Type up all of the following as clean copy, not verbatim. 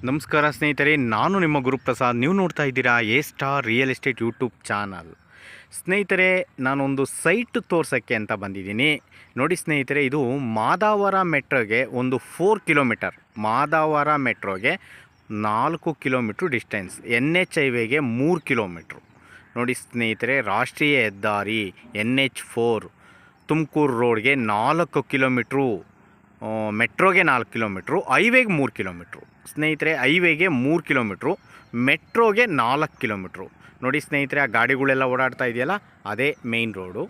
ನಮಸ್ಕಾರ ಸ್ನೇಹಿತರೆ, ನಾನು ನಿಮ್ಮ ಗುರುಪ್ರಸಾದ್. ನೀವು ನೋಡ್ತಾ ಇದ್ದೀರಾ A star real estate YouTube channel. ಸ್ನೇಹಿತರೆ, ನಾನೊಂದು ಸೈಟ್ ತೋರ್ಸೋಕ್ಕೆ ಅಂತ ಬಂದಿದ್ದೀನಿ. ನೋಡಿ ಸ್ನೇಹಿತರೆ, ಇದು ಮಾದಾವರ ಮೆಟ್ರೋಗೆ ಒಂದು 4 ಕಿಲೋಮೀಟರ್, ಮಾದಾವರ ಮೆಟ್ರೋಗೆ 4 ಕಿಲೋಮೀಟ್ರ್ ಡಿಸ್ಟೆನ್ಸ್, NH ಹೈವೇಗೆ 3 ಕಿಲೋಮೀಟ್ರು. ನೋಡಿ ಸ್ನೇಹಿತರೆ, ರಾಷ್ಟ್ರೀಯ ಹೆದ್ದಾರಿ NH4 ತುಮಕೂರು ರೋಡ್ಗೆ 4 ಕಿಲೋಮೀಟ್ರು, ಮೆಟ್ರೋಗೆ 4 ಕಿಲೋಮೀಟ್ರು, ಹೈವೇಗೆ 3 ಕಿಲೋಮೀಟ್ರು. ಸ್ನೇಹಿತರೆ, ಹೈವೇಗೆ 3 ಕಿಲೋಮೀಟ್ರು, ಮೆಟ್ರೋಗೆ 4 ಕಿಲೋಮೀಟ್ರು. ನೋಡಿ ಸ್ನೇಹಿತರೆ, ಆ ಗಾಡಿಗಳೆಲ್ಲ ಓಡಾಡ್ತಾ ಇದೆಯಲ್ಲ, ಅದೇ ಮೇಯ್ನ್ ರೋಡು.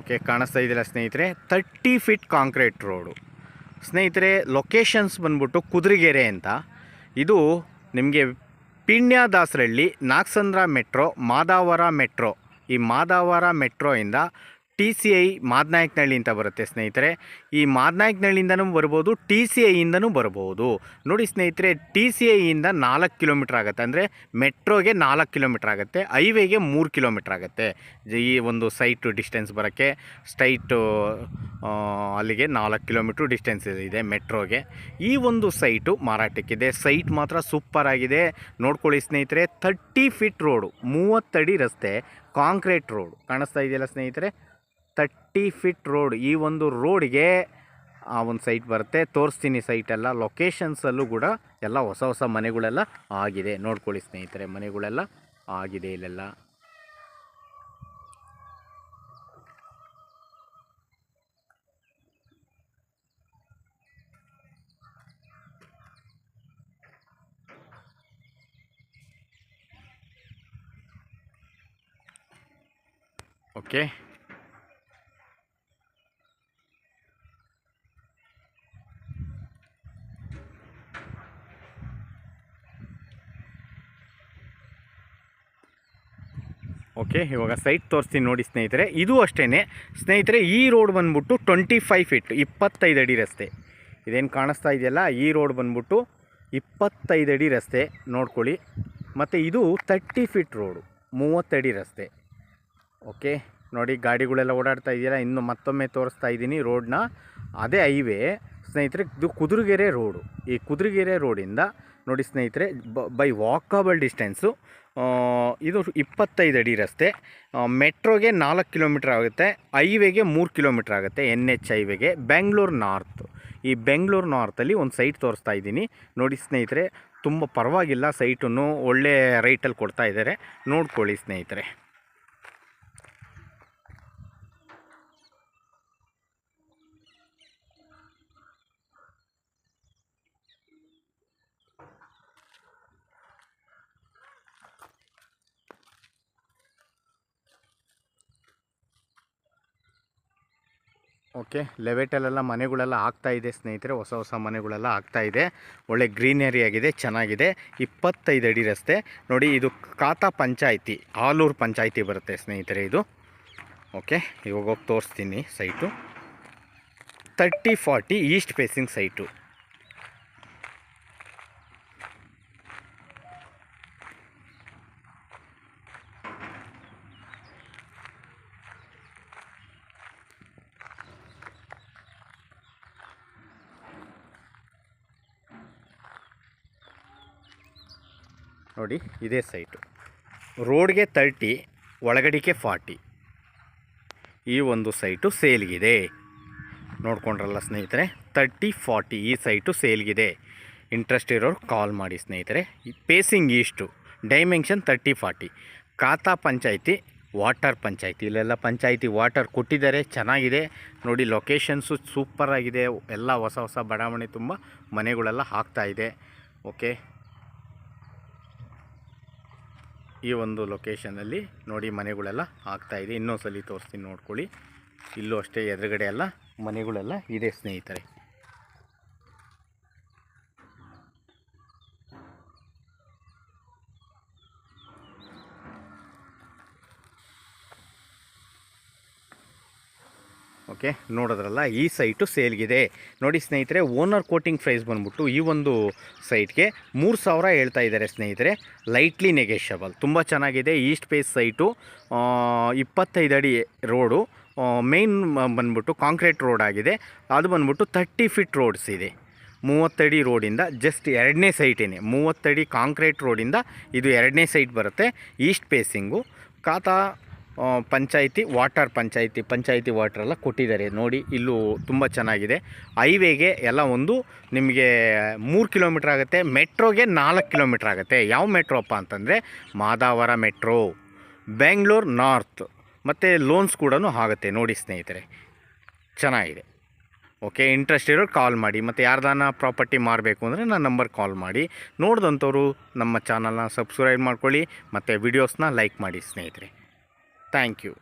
ಓಕೆ, ಕಾಣಿಸ್ತಾ ಇದೆಯಲ್ಲ ಸ್ನೇಹಿತರೆ, 30 ಫೀಟ್ ಕಾಂಕ್ರೀಟ್ ರೋಡು. ಸ್ನೇಹಿತರೆ, ಲೊಕೇಶನ್ಸ್ ಬಂದ್ಬಿಟ್ಟು ಕುದುರೆಗೆರೆ ಅಂತ. ಇದು ನಿಮಗೆ ಪಿಣ್ಯದಾಸರಳ್ಳಿ, ನಾಗಸಂದ್ರ ಮೆಟ್ರೋ, ಮಾದಾವರ ಮೆಟ್ರೋ, ಈ ಮಾದಾವರ ಮೆಟ್ರೋಯಿಂದ TCI ಮಾದನಾಯಕನಹಳ್ಳಿ ಅಂತ ಬರುತ್ತೆ ಸ್ನೇಹಿತರೆ. ಈ ಮಾದನಾಯಕನಹಳ್ಳಿಯಿಂದನೂ ಬರ್ಬೋದು, TCIಯಿಂದನೂ ಬರ್ಬೋದು. ನೋಡಿ ಸ್ನೇಹಿತರೆ, TCIಯಿಂದ 4 ಕಿಲೋಮೀಟ್ರ್ ಆಗುತ್ತೆ, ಅಂದರೆ ಮೆಟ್ರೋಗೆ 4 ಕಿಲೋಮೀಟ್ರ್ ಆಗುತ್ತೆ, ಹೈವೇಗೆ 3 ಕಿಲೋಮೀಟ್ರ್ ಆಗುತ್ತೆ. ಈ ಒಂದು ಸೈಟು ಡಿಸ್ಟೆನ್ಸ್ ಬರೋಕ್ಕೆ ಸ್ಟ್ರೈಟು ಅಲ್ಲಿಗೆ 4 ಕಿಲೋಮೀಟ್ರ್ ಡಿಸ್ಟೆನ್ಸ್ ಇದೆ ಮೆಟ್ರೋಗೆ. ಈ ಒಂದು ಸೈಟು ಮಾರಾಟಕ್ಕಿದೆ. ಸೈಟ್ ಮಾತ್ರ ಸೂಪರ್ ಆಗಿದೆ, ನೋಡ್ಕೊಳ್ಳಿ ಸ್ನೇಹಿತರೆ. 30 ಫೀಟ್ ರೋಡು, 30 ಅಡಿ ರಸ್ತೆ, ಕಾಂಕ್ರೀಟ್ ರೋಡ್ ಕಾಣಿಸ್ತಾ ಇದೆಯಲ್ಲ ಸ್ನೇಹಿತರೆ. 30 ಫೀಟ್ ರೋಡ್, ಈ ಒಂದು ರೋಡ್ಗೆ ಆ ಒಂದು ಸೈಟ್ ಬರುತ್ತೆ. ತೋರಿಸ್ತೀನಿ ಸೈಟೆಲ್ಲ, ಲೊಕೇಶನ್ಸಲ್ಲೂ ಕೂಡ ಎಲ್ಲ ಹೊಸ ಹೊಸ ಮನೆಗಳೆಲ್ಲ ಆಗಿದೆ. ನೋಡ್ಕೊಳ್ಳಿ ಸ್ನೇಹಿತರೆ, ಮನೆಗಳೆಲ್ಲ ಆಗಿದೆ ಇಲ್ಲೆಲ್ಲ. ಓಕೆ, ಓಕೆ, ಇವಾಗ ಸೈಟ್ ತೋರಿಸ್ತೀನಿ ನೋಡಿ ಸ್ನೇಹಿತರೆ. ಇದು ಅಷ್ಟೇ ಸ್ನೇಹಿತರೆ, ಈ ರೋಡ್ ಬಂದ್ಬಿಟ್ಟು 25 ಫೀಟ್, 25 ಅಡಿ ರಸ್ತೆ. ಇದೇನು ಕಾಣಿಸ್ತಾ ಇದೆಯಲ್ಲ, ಈ ರೋಡ್ ಬಂದ್ಬಿಟ್ಟು 25 ಅಡಿ ರಸ್ತೆ, ನೋಡ್ಕೊಳ್ಳಿ. ಮತ್ತು ಇದು 30 ಫೀಟ್ ರೋಡು, 30 ಅಡಿ ರಸ್ತೆ. ಓಕೆ, ನೋಡಿ ಗಾಡಿಗಳೆಲ್ಲ ಓಡಾಡ್ತಾ ಇದೆಯಲ್ಲ. ಇನ್ನು ಮತ್ತೊಮ್ಮೆ ತೋರಿಸ್ತಾ ಇದ್ದೀನಿ ರೋಡ್ನ. ಅದೇ ಹೈವೇ ಸ್ನೇಹಿತರೆ, ಇದು ಕುದುರೆಗೆರೆ ರೋಡು. ಈ ಕುದುರೆಗೆರೆ ರೋಡಿಂದ ನೋಡಿ ಸ್ನೇಹಿತರೆ, ಬೈ ವಾಕಬಲ್ ಡಿಸ್ಟೆನ್ಸು ಇದು 25 ಅಡಿ ರಸ್ತೆ. ಮೆಟ್ರೋಗೆ 4 ಕಿಲೋಮೀಟ್ರ್ ಆಗುತ್ತೆ, ಹೈವೇಗೆ 3 ಕಿಲೋಮೀಟ್ರ್ ಆಗುತ್ತೆ, NH ಹೈವೇಗೆ. ಬೆಂಗಳೂರು ನಾರ್ತ್, ಈ ಬೆಂಗಳೂರು ನಾರ್ತಲ್ಲಿ ಒಂದು ಸೈಟ್ ತೋರಿಸ್ತಾ ಇದ್ದೀನಿ ನೋಡಿ ಸ್ನೇಹಿತರೆ. ತುಂಬ ಪರವಾಗಿಲ್ಲ, ಸೈಟನ್ನು ಒಳ್ಳೆ ರೈಟಲ್ಲಿ ಕೊಡ್ತಾ ಇದ್ದಾರೆ, ನೋಡ್ಕೊಳ್ಳಿ ಸ್ನೇಹಿತರೆ. ಓಕೆ, ಲೆವೆಟಲ್ಲೆಲ್ಲ ಮನೆಗಳೆಲ್ಲ ಆಗ್ತಾಯಿದೆ ಸ್ನೇಹಿತರೆ, ಹೊಸ ಹೊಸ ಮನೆಗಳೆಲ್ಲ ಆಗ್ತಾಯಿದೆ. ಒಳ್ಳೆ ಗ್ರೀನರಿ ಆಗಿದೆ, ಚೆನ್ನಾಗಿದೆ. 25 ಅಡಿ ರಸ್ತೆ ನೋಡಿ. ಇದು ಖಾತಾ ಪಂಚಾಯಿತಿ, ಆಲೂರು ಪಂಚಾಯಿತಿ ಬರುತ್ತೆ ಸ್ನೇಹಿತರೆ ಇದು. ಓಕೆ, ಇವಾಗ ಹೋಗಿ ತೋರಿಸ್ತೀನಿ ಸೈಟು. 30-40 East facing site. ನೋಡಿ, ಇದೇ ಸೈಟು. ರೋಡ್ಗೆ 30, ಒಳಗಡಿಕೆ 40. ಈ ಒಂದು ಸೈಟು ಸೇಲ್ಗಿದೆ, ನೋಡ್ಕೊಂಡ್ರಲ್ಲ ಸ್ನೇಹಿತರೆ. 30-40 ಈ ಸೈಟು ಸೇಲ್ಗಿದೆ. ಇಂಟ್ರೆಸ್ಟ್ ಇರೋರು ಕಾಲ್ ಮಾಡಿ ಸ್ನೇಹಿತರೆ. Pacing is to, dimension 30-40. ಖಾತಾ ಪಂಚಾಯಿತಿ, ವಾಟರ್ ಪಂಚಾಯಿತಿ. ಇಲ್ಲೆಲ್ಲ ಪಂಚಾಯಿತಿ ವಾಟರ್ ಕೊಟ್ಟಿದ್ದಾರೆ, ಚೆನ್ನಾಗಿದೆ ನೋಡಿ. ಲೊಕೇಶನ್ಸು ಸೂಪರಾಗಿದೆ, ಎಲ್ಲ ಹೊಸ ಹೊಸ ಬಡಾವಣೆ ತುಂಬ ಮನೆಗಳೆಲ್ಲ ಆಗ್ತಾಯಿದೆ. ಓಕೆ, ಈ ಒಂದು ಲೊಕೇಶನಲ್ಲಿ ನೋಡಿ ಮನೆಗಳೆಲ್ಲ ಆಗ್ತಾಯಿದೆ. ಇನ್ನೊಂದ್ಸಲಿ ತೋರಿಸ್ತೀನಿ ನೋಡ್ಕೊಳ್ಳಿ. ಇಲ್ಲೂ ಅಷ್ಟೇ, ಎದುರುಗಡೆ ಎಲ್ಲ ಮನೆಗಳೆಲ್ಲ ಇದೆ ಸ್ನೇಹಿತರೆ. ಓಕೆ, ನೋಡಿದ್ರಲ್ಲ, ಈ ಸೈಟು ಸೇಲ್ಗಿದೆ ನೋಡಿ ಸ್ನೇಹಿತರೆ. ಓನರ್ ಕೋಟಿಂಗ್ ಪ್ರೈಸ್ ಬಂದ್ಬಿಟ್ಟು ಈ ಒಂದು ಸೈಟ್ಗೆ 3,000 ಹೇಳ್ತಾ ಇದ್ದಾರೆ ಸ್ನೇಹಿತರೆ. ಲೈಟ್ಲಿ ನೆಗೆಷಬಲ್, ತುಂಬ ಚೆನ್ನಾಗಿದೆ. ಈಸ್ಟ್ ಫೇಸ್ ಸೈಟು, 25 ಅಡಿ ರೋಡು, ಮೇನ್ ಬಂದ್ಬಿಟ್ಟು ಕಾಂಕ್ರೀಟ್ ರೋಡ್ ಆಗಿದೆ. ಅದು ಬಂದ್ಬಿಟ್ಟು 30 ಫೀಟ್ ರೋಡ್ಸ್ ಇದೆ. 30 ಅಡಿ ರೋಡಿಂದ ಜಸ್ಟ್ 2ನೇ ಸೈಟೇನೆ. 30 ಅಡಿ ಕಾಂಕ್ರೀಟ್ ರೋಡಿಂದ ಇದು 2ನೇ ಸೈಟ್ ಬರುತ್ತೆ. East facing. ಖಾತಾ ಪಂಚಾಯಿತಿ ವಾಟರ್ ಎಲ್ಲ ಕೊಟ್ಟಿದ್ದಾರೆ ನೋಡಿ. ಇಲ್ಲೂ ತುಂಬ ಚೆನ್ನಾಗಿದೆ. ಹೈವೇಗೆ ಎಲ್ಲ ಒಂದು ನಿಮಗೆ 3 ಕಿಲೋಮೀಟ್ರ್ ಆಗುತ್ತೆ. ಮೆಟ್ರೋಗೆ 4 ಕಿಲೋಮೀಟ್ರ್ ಆಗುತ್ತೆ. ಯಾವ ಮೆಟ್ರೋ ಅಪ್ಪ ಅಂತಂದರೆ ಮಾದಾವರ ಮೆಟ್ರೋ, ಬೆಂಗಳೂರು ನಾರ್ತ್. ಮತ್ತು ಲೋನ್ಸ್ ಕೂಡ ಆಗುತ್ತೆ ನೋಡಿ ಸ್ನೇಹಿತರೆ, ಚೆನ್ನಾಗಿದೆ. ಓಕೆ, ಇಂಟ್ರೆಸ್ಟ್ ಇರೋರು ಕಾಲ್ ಮಾಡಿ. ಮತ್ತು ಯಾರ್ದಾನ ಪ್ರಾಪರ್ಟಿ ಮಾರಬೇಕು ಅಂದರೆ ನನ್ನ ನಂಬರ್ ಕಾಲ್ ಮಾಡಿ. ನೋಡಿದಂಥವ್ರು ನಮ್ಮ ಚಾನಲ್ನ ಸಬ್ಸ್ಕ್ರೈಬ್ ಮಾಡ್ಕೊಳ್ಳಿ ಮತ್ತು ವಿಡಿಯೋಸ್ನ ಲೈಕ್ ಮಾಡಿ ಸ್ನೇಹಿತರೆ. Thank you.